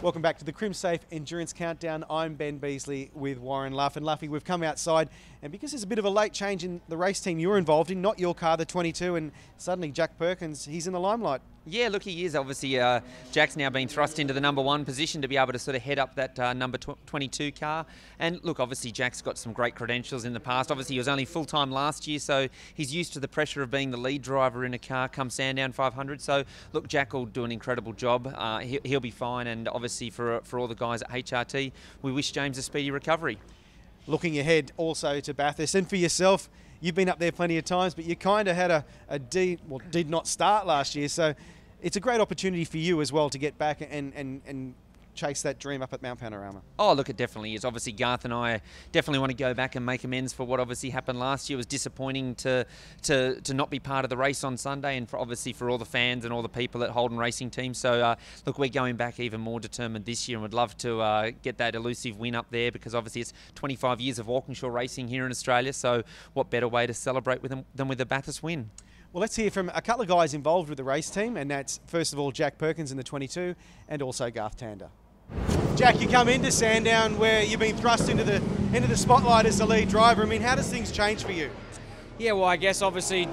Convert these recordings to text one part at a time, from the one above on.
Welcome back to the Crimsafe Endurance Countdown. I'm Ben Beasley with Warren Luff. And Luffy, we've come outside, and because there's a bit of a late change in the race team you're involved in, not your car, the 22, and suddenly Jack Perkins, he's in the limelight. Yeah, look, he is. Obviously, Jack's now been thrust into the number 1 position to be able to sort of head up that number 22 car. And look, obviously, Jack's got some great credentials in the past. Obviously, he was only full-time last year, so he's used to the pressure of being the lead driver in a car come Sandown 500. So, look, Jack will do an incredible job. He'll be fine. And obviously, for all the guys at HRT, we wish James a speedy recovery. Looking ahead also to Bathurst, and for yourself, you've been up there plenty of times, but you kind of had did not start last year. So it's a great opportunity for you as well to get back and chase that dream up at Mount Panorama. Oh, look, it definitely is. Obviously, Garth and I definitely want to go back and make amends for what obviously happened last year. It was disappointing to not be part of the race on Sunday, and for all the fans and all the people at Holden Racing Team. So, look, we're going back even more determined this year, and would love to get that elusive win up there, because obviously it's 25 years of Walkinshaw racing here in Australia. So what better way to celebrate with them than with a Bathurst win? Well, let's hear from a couple of guys involved with the race team, and that's, first of all, Jack Perkins in the 22 and also Garth Tander. Jack, you come into Sandown where you've been thrust into the spotlight as the lead driver. I mean, how does things change for you? Yeah, well, I guess obviously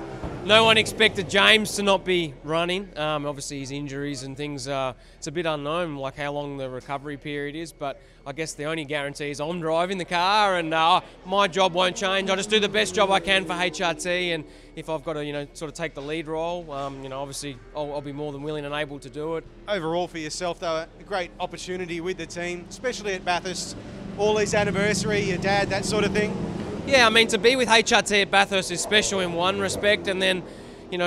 no one expected James to not be running. Obviously his injuries and things, it's a bit unknown like how long the recovery period is, but I guess the only guarantee is I'm driving the car, and my job won't change. I just do the best job I can for HRT, and if I've got to sort of take the lead role, obviously I'll be more than willing and able to do it. Overall for yourself though, a great opportunity with the team, especially at Bathurst, all his anniversary, your dad, that sort of thing. Yeah, I mean, to be with HRT at Bathurst is special in one respect, and then,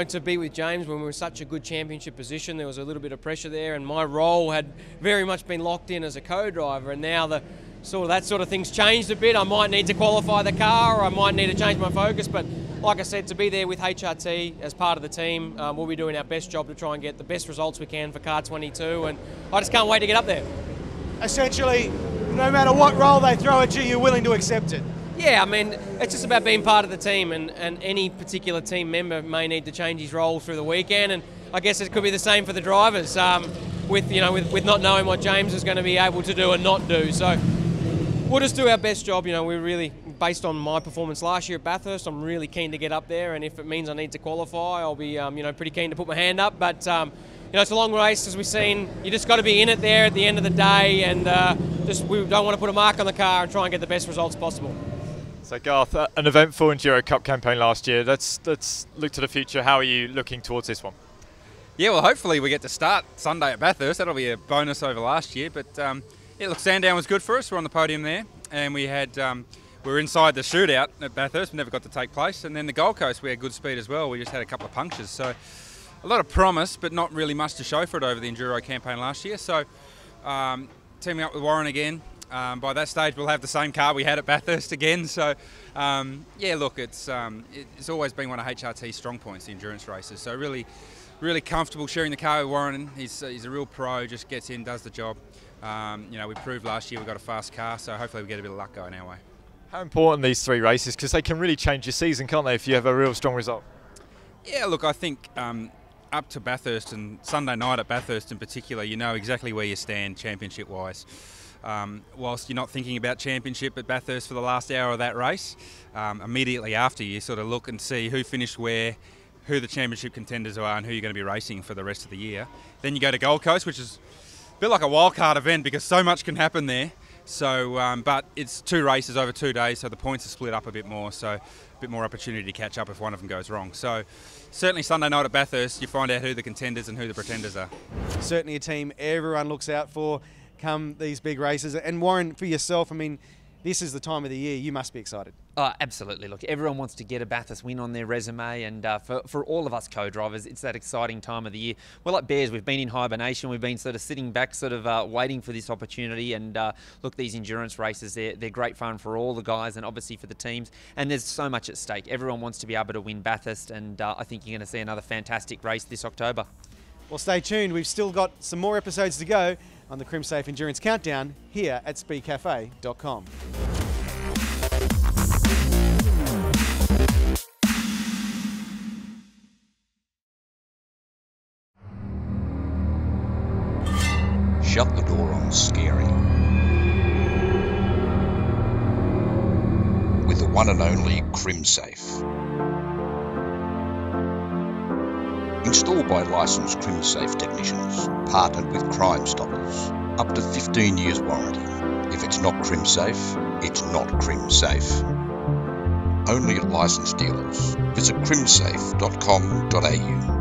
to be with James when we were in such a good championship position, there was a little bit of pressure there, and my role had very much been locked in as a co-driver, and now that sort of thing's changed a bit. I might need to qualify the car, or I might need to change my focus, but like I said, to be there with HRT as part of the team, we'll be doing our best job to try and get the best results we can for car 22, and I just can't wait to get up there. Essentially, no matter what role they throw at you, you're willing to accept it. Yeah, I mean, it's just about being part of the team, and any particular team member may need to change his role through the weekend, and I guess it could be the same for the drivers, with not knowing what James is going to be able to do and not do. So we'll just do our best job. We're really, based on my performance last year at Bathurst, I'm really keen to get up there, and if it means I need to qualify, I'll be pretty keen to put my hand up. But it's a long race, as we've seen. You just got to be in it there at the end of the day, and we don't want to put a mark on the car and try and get the best results possible. So Garth, an eventful Enduro Cup campaign last year. Let's look to the future. How are you looking towards this one? Yeah, well, hopefully we get to start Sunday at Bathurst. That'll be a bonus over last year. But yeah, look, Sandown was good for us. We're on the podium there, and we were inside the shootout at Bathurst. Never got to take place. And then the Gold Coast, we had good speed as well. We just had a couple of punctures. So a lot of promise, but not really much to show for it over the Enduro campaign last year. So teaming up with Warren again. By that stage, we'll have the same car we had at Bathurst again. So, yeah, look, it's always been one of HRT's strong points, the endurance races. So really, really comfortable sharing the car with Warren. He's a real pro, just gets in, does the job. We proved last year we got a fast car, so hopefully we get a bit of luck going our way. How important these 3 races, because they can really change your season, can't they, if you have a real strong result? Yeah, look, I think up to Bathurst and Sunday night at Bathurst in particular, you know exactly where you stand championship-wise. Whilst you're not thinking about championship at Bathurst for the last hour of that race, immediately after you sort of look and see who finished where, who the championship contenders are, and who you're going to be racing for the rest of the year. Then you go to Gold Coast, which is a bit like a wildcard event because so much can happen there. So, but it's 2 races over 2 days, so the points are split up a bit more, so a bit more opportunity to catch up if one of them goes wrong. So certainly Sunday night at Bathurst, you find out who the contenders and who the pretenders are. Certainly a team everyone looks out for come these big races. And Warren, for yourself, I mean, this is the time of the year. You must be excited. Oh, absolutely. Look, everyone wants to get a Bathurst win on their resume, and for all of us co-drivers, it's that exciting time of the year. We're like bears. We've been in hibernation. We've been sort of sitting back, sort of waiting for this opportunity. And look, these endurance races, they're great fun for all the guys and obviously for the teams. And there's so much at stake. Everyone wants to be able to win Bathurst, and I think you're going to see another fantastic race this October. Well, stay tuned. We've still got some more episodes to go on the Crimsafe Endurance Countdown here at speedcafe.com. shut the door on scary. With the one and only Crimsafe. Installed by licensed Crimsafe technicians, partnered with Crime Stoppers. Up to 15 years warranty. If it's not Crimsafe, it's not Crimsafe. Only at licensed dealers. Visit crimsafe.com.au.